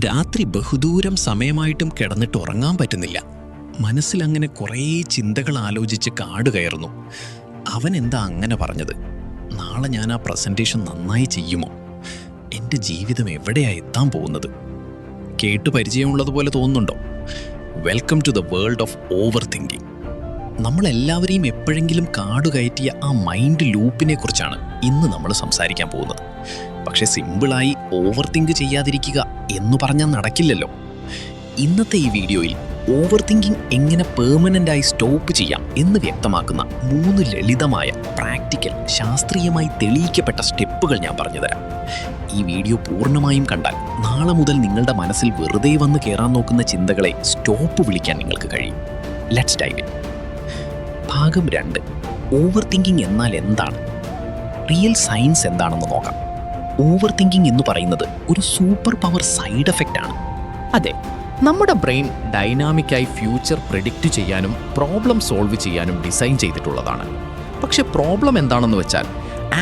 രാത്രി ബഹുദൂരം സമയമായിട്ടും കിടന്നിട്ട് ഉറങ്ങാൻ പറ്റുന്നില്ല. മനസ്സിലങ്ങനെ കുറേ ചിന്തകൾ ആലോചിച്ച് കാട് കയറുന്നു. അവൻ എന്താ അങ്ങനെ പറഞ്ഞത്? നാളെ ഞാൻ ആ പ്രസൻറ്റേഷൻ നന്നായി ചെയ്യുമോ? എൻ്റെ ജീവിതം എവിടെയാ എത്താൻ പോകുന്നത്? കേട്ടു പരിചയമുള്ളതുപോലെ തോന്നുന്നുണ്ടോ? Welcome to the world of over thinking. നമ്മളെല്ലാവരെയും എപ്പോഴെങ്കിലും കാട് കയറ്റിയ ആ മൈൻഡ് ലൂപ്പിനെ കുറിച്ചാണ് ഇന്ന് നമ്മൾ സംസാരിക്കാൻ പോകുന്നത്. പക്ഷെ സിമ്പിളായി ഓവർ തിങ്ക് ചെയ്യാതിരിക്കുക എന്ന് പറഞ്ഞാൽ നടക്കില്ലല്ലോ. ഇന്നത്തെ ഈ വീഡിയോയിൽ ഓവർ തിങ്കിങ് എങ്ങനെ പെർമനൻ്റായി സ്റ്റോപ്പ് ചെയ്യാം എന്ന് വ്യക്തമാക്കുന്ന 3 ലളിതമായ പ്രാക്ടിക്കൽ ശാസ്ത്രീയമായി തെളിയിക്കപ്പെട്ട സ്റ്റെപ്പുകൾ ഞാൻ പറഞ്ഞുതരാം. ഈ വീഡിയോ പൂർണ്ണമായും കണ്ടാൽ നാളെ മുതൽ നിങ്ങളുടെ മനസ്സിൽ വെറുതെ വന്ന് കയറാൻ നോക്കുന്ന ചിന്തകളെ സ്റ്റോപ്പ് വിളിക്കാൻ നിങ്ങൾക്ക് കഴിയും. Let's dive in. ഭാഗം 2. ഓവർ തിങ്കിങ് എന്നാൽ എന്താണ്? റിയൽ സയൻസ് എന്താണെന്ന് നോക്കാം. ഓവർ തിങ്കിങ് എന്ന് പറയുന്നത് ഒരു സൂപ്പർ പവർ സൈഡ് എഫക്റ്റ് ആണ്. അതെ, നമ്മുടെ ബ്രെയിൻ ഡൈനാമിക്കായി ഫ്യൂച്ചർ പ്രെഡിക്റ്റ് ചെയ്യാനും പ്രോബ്ലം സോൾവ് ചെയ്യാനും ഡിസൈൻ ചെയ്തിട്ടുള്ളതാണ്. പക്ഷെ പ്രോബ്ലം എന്താണെന്ന് വെച്ചാൽ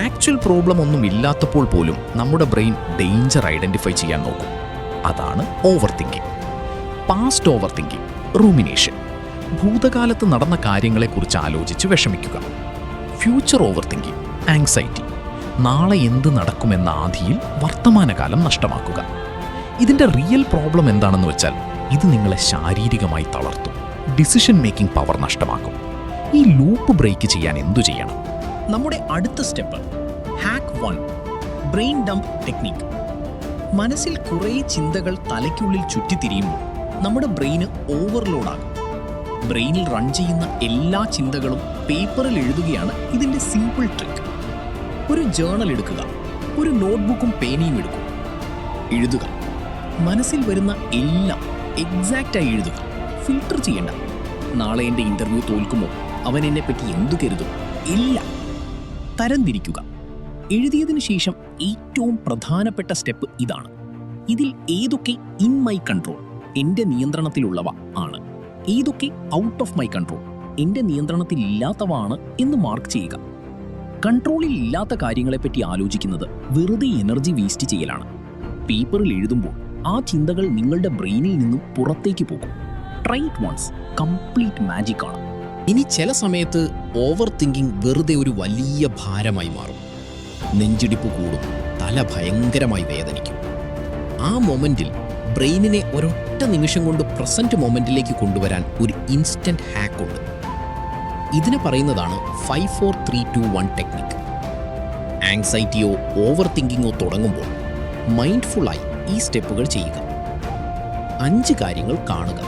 ആക്ച്വൽ പ്രോബ്ലം ഒന്നും ഇല്ലാത്തപ്പോൾ പോലും നമ്മുടെ ബ്രെയിൻ ഡേഞ്ചർ ഐഡൻറ്റിഫൈ ചെയ്യാൻ നോക്കും. അതാണ് over thinking. Past over thinking, rumination, ഭൂതകാലത്ത് നടന്ന കാര്യങ്ങളെക്കുറിച്ച് ആലോചിച്ച് വിഷമിക്കുക. ഫ്യൂച്ചർ ഓവർ തിങ്കിങ്, ആങ്സൈറ്റി, നാളെ എന്ത് നടക്കുമെന്ന ആധിയിൽ വർത്തമാനകാലം നഷ്ടമാക്കുക. ഇതിൻ്റെ റിയൽ പ്രോബ്ലം എന്താണെന്ന് വെച്ചാൽ ഇത് നിങ്ങളെ ശാരീരികമായി തളർത്തും, ഡിസിഷൻ മേക്കിംഗ് പവർ നഷ്ടമാക്കും. ഈ ലൂപ്പ് ബ്രേക്ക് ചെയ്യാൻ എന്തു ചെയ്യണം? നമ്മുടെ അടുത്ത step hack 1, brain dump technique. മനസ്സിൽ കുറേ ചിന്തകൾ തലയ്ക്കുള്ളിൽ ചുറ്റിത്തിരിയുമ്പോൾ നമ്മുടെ ബ്രെയിന് ഓവർലോഡാകും. ബ്രെയിനിൽ റൺ ചെയ്യുന്ന എല്ലാ ചിന്തകളും പേപ്പറിൽ എഴുതുകയാണ് ഇതിൻ്റെ സിമ്പിൾ ട്രിക്ക്. ഒരു ജേർണൽ എടുക്കുക, ഒരു നോട്ട്ബുക്കും പേനയും എടുക്കുക, എഴുതുക. മനസ്സിൽ വരുന്ന എല്ലാം എക്സാക്റ്റായി എഴുതുക, ഫിൽട്ടർ ചെയ്യണ്ട. നാളെ എൻ്റെ ഇൻ്റർവ്യൂ തോൽക്കുമോ, അവൻ എന്നെപ്പറ്റി എന്തു കരുതും, ഇല്ല. തരംതിരിക്കുക. എഴുതിയതിനു ശേഷം ഏറ്റവും പ്രധാനപ്പെട്ട സ്റ്റെപ്പ് ഇതാണ്. ഇതിൽ ഏതൊക്കെ ഇൻ മൈ കൺട്രോൾ, എൻ്റെ നിയന്ത്രണത്തിലുള്ളവ ആണ്, ഏതൊക്കെ ഔട്ട് ഓഫ് മൈ കൺട്രോൾ, എൻ്റെ നിയന്ത്രണത്തിലില്ലാത്തവ ആണ് എന്ന് മാർക്ക് ചെയ്യുക. കൺട്രോളിൽ ഇല്ലാത്ത കാര്യങ്ങളെപ്പറ്റി ആലോചിക്കുന്നത് വെറുതെ എനർജി വേസ്റ്റ് ചെയ്യലാണ്. പേപ്പറിൽ എഴുതുമ്പോൾ ആ ചിന്തകൾ നിങ്ങളുടെ ബ്രെയിനിൽ നിന്നും പുറത്തേക്ക് പോകും. Try it once, complete magic ആണ്. ഇനി ചില സമയത്ത് ഓവർ തിങ്കിങ് വെറുതെ ഒരു വലിയ ഭാരമായി മാറും. നെഞ്ചിടിപ്പ് കൂടും, തല ഭയങ്കരമായി വേദനിക്കും. ആ മൊമെന്റിൽ ബ്രെയിനിനെ ഒരൊറ്റ നിമിഷം കൊണ്ട് പ്രസന്റ് മൊമെന്റിലേക്ക് കൊണ്ടുവരാൻ ഒരു ഇൻസ്റ്റന്റ് ഹാക്ക് ഉണ്ട്. ഇതിനെ പറയുന്നതാണ് 5-4-3-2-1 ടെക്നിക്. ആങ്സൈറ്റിയോ ഓവർ തിങ്കിങ്ങോ തുടങ്ങുമ്പോൾ മൈൻഡ്ഫുള്ളായി ഈ സ്റ്റെപ്പുകൾ ചെയ്യുക. 5 കാര്യങ്ങൾ കാണുക.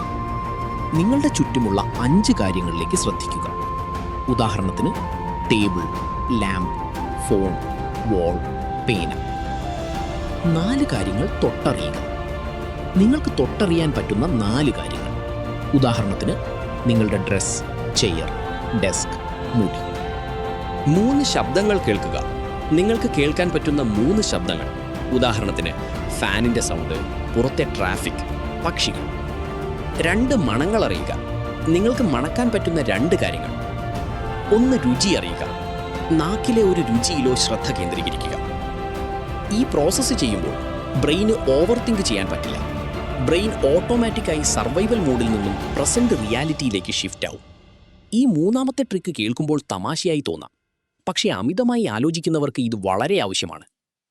നിങ്ങളുടെ ചുറ്റുമുള്ള 5 കാര്യങ്ങളിലേക്ക് ശ്രദ്ധിക്കുക. ഉദാഹരണത്തിന് ടേബിൾ, ലാമ്പ്, ഫോൺ, വാൾ, പേന. 4 കാര്യങ്ങൾ തൊട്ടറിയുക. നിങ്ങൾക്ക് തൊട്ടറിയാൻ പറ്റുന്ന 4 കാര്യങ്ങൾ. ഉദാഹരണത്തിന് നിങ്ങളുടെ ഡ്രസ്, ചെയർ, ഡെസ്ക്, മുടി. 3 ശബ്ദങ്ങൾ കേൾക്കുക. നിങ്ങൾക്ക് കേൾക്കാൻ പറ്റുന്ന 3 ശബ്ദങ്ങൾ. ഉദാഹരണത്തിന് ഫാനിൻ്റെ സൗണ്ട്, പുറത്തെ ട്രാഫിക്, പക്ഷികൾ. 2 മണങ്ങൾ അറിയുക. നിങ്ങൾക്ക് മണക്കാൻ പറ്റുന്ന 2 കാര്യങ്ങൾ. 1 രുചി അറിയുക. നാക്കിലെ ഒരു രുചിയിലോ ശ്രദ്ധ കേന്ദ്രീകരിക്കുക. ഈ പ്രോസസ്സ് ചെയ്യുമ്പോൾ ബ്രെയിന് ഓവർ തിങ്ക് ചെയ്യാൻ പറ്റില്ല. ബ്രെയിൻ ഓട്ടോമാറ്റിക്കായി സർവൈവൽ മോഡിൽ നിന്നും പ്രസന്റ് റിയാലിറ്റിയിലേക്ക് ഷിഫ്റ്റ് ആവും. ഈ 3ാമത്തെ ട്രിക്ക് കേൾക്കുമ്പോൾ തമാശയായി തോന്നാം, പക്ഷേ അമിതമായി ആലോചിക്കുന്നവർക്ക് ഇത് വളരെ ആവശ്യമാണ്.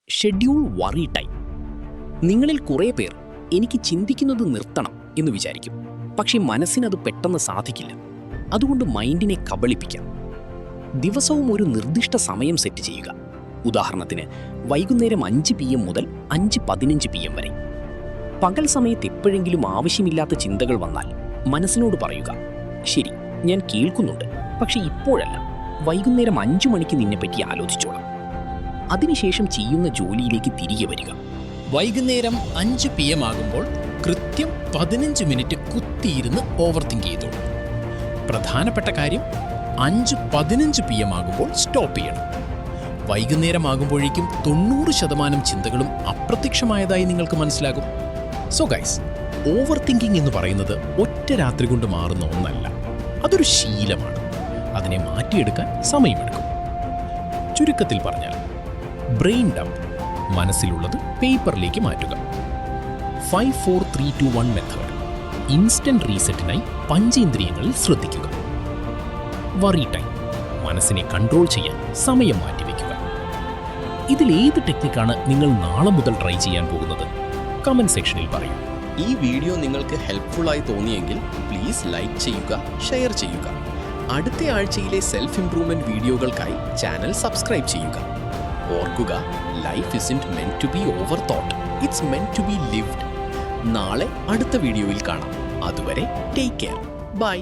Schedule worry time. നിങ്ങളിൽ കുറേ പേർ എനിക്ക് ചിന്തിക്കുന്നത് നിർത്തണം എന്ന് വിചാരിക്കും, പക്ഷേ മനസ്സിനത് പെട്ടെന്ന് സാധിക്കില്ല. അതുകൊണ്ട് മൈൻഡിനെ കബളിപ്പിക്കാം. ദിവസവും ഒരു നിർദ്ദിഷ്ട സമയം സെറ്റ് ചെയ്യുക. ഉദാഹരണത്തിന് വൈകുന്നേരം 5 PM മുതൽ 5:15 PM വരെ. പകൽ സമയത്ത് എപ്പോഴെങ്കിലും ആവശ്യമില്ലാത്ത ചിന്തകൾ വന്നാൽ മനസ്സിനോട് പറയുക, ശരി, ഞാൻ കേൾക്കുന്നുണ്ട്, പക്ഷെ ഇപ്പോഴല്ല, വൈകുന്നേരം 5 മണിക്ക് നിന്നെപ്പറ്റി ആലോചിച്ചോളാം. അതിനുശേഷം ചെയ്യുന്ന ജോലിയിലേക്ക് തിരികെ വരിക. വൈകുന്നേരം 5 PM ആകുമ്പോൾ കൃത്യം 15 മിനിറ്റ് കുത്തിയിരുന്ന് ഓവർ തിങ്ക് ചെയ്തോളൂ. പ്രധാനപ്പെട്ട കാര്യം 5:15 PM ആകുമ്പോൾ സ്റ്റോപ്പ് ചെയ്യണം. വൈകുന്നേരം ആകുമ്പോഴേക്കും 90% ചിന്തകളും അപ്രത്യക്ഷമായതായി നിങ്ങൾക്ക് മനസ്സിലാകും. സോ ഗൈസ്, ഓവർ തിങ്കിങ് എന്ന് പറയുന്നത് ഒറ്റ രാത്രി കൊണ്ട് മാറുന്ന ഒന്നല്ല. അതൊരു ശീലമാണ്. അതിനെ മാറ്റിയെടുക്കാൻ സമയമെടുക്കും. ചുരുക്കത്തിൽ പറഞ്ഞാൽ ബ്രെയിൻ ഡംപ്, മനസ്സിലുള്ളത് പേപ്പറിലേക്ക് മാറ്റുക. 5-4-3-2-1 മെത്തേഡ്. ഇൻസ്റ്റന്റ് റീസെറ്റിനായി പഞ്ചേന്ദ്രിയങ്ങളിൽ ശ്രദ്ധിക്കുക. വറി ടൈം, മനസ്സിനെ കൺട്രോൾ ചെയ്യാൻ സമയം മാറ്റിവെക്കുക. ഇതിലേത് ടെക്നിക്കാണ് നിങ്ങൾ നാളെ മുതൽ ട്രൈ ചെയ്യാൻ പോകുന്നത്? കമന്റ് സെക്ഷനിൽ പറയൂ. ഈ വീഡിയോ നിങ്ങൾക്ക് ഹെൽപ്ഫുള്ളായി തോന്നിയെങ്കിൽ പ്ലീസ് ലൈക്ക് ചെയ്യുക, ഷെയർ ചെയ്യുക. അടുത്ത ആഴ്ചയിലെ സെൽഫ് ഇംപ്രൂവ്മെന്റ് വീഡിയോകൾക്കായി ചാനൽ സബ്സ്ക്രൈബ് ചെയ്യുക. ഓർക്കുക, life isn't meant to be overthought, it's meant to be lived. നാളെ അടുത്ത വീഡിയോയിൽ കാണാം. അതുവരെ ടേക്ക് കെയർ. ബൈ.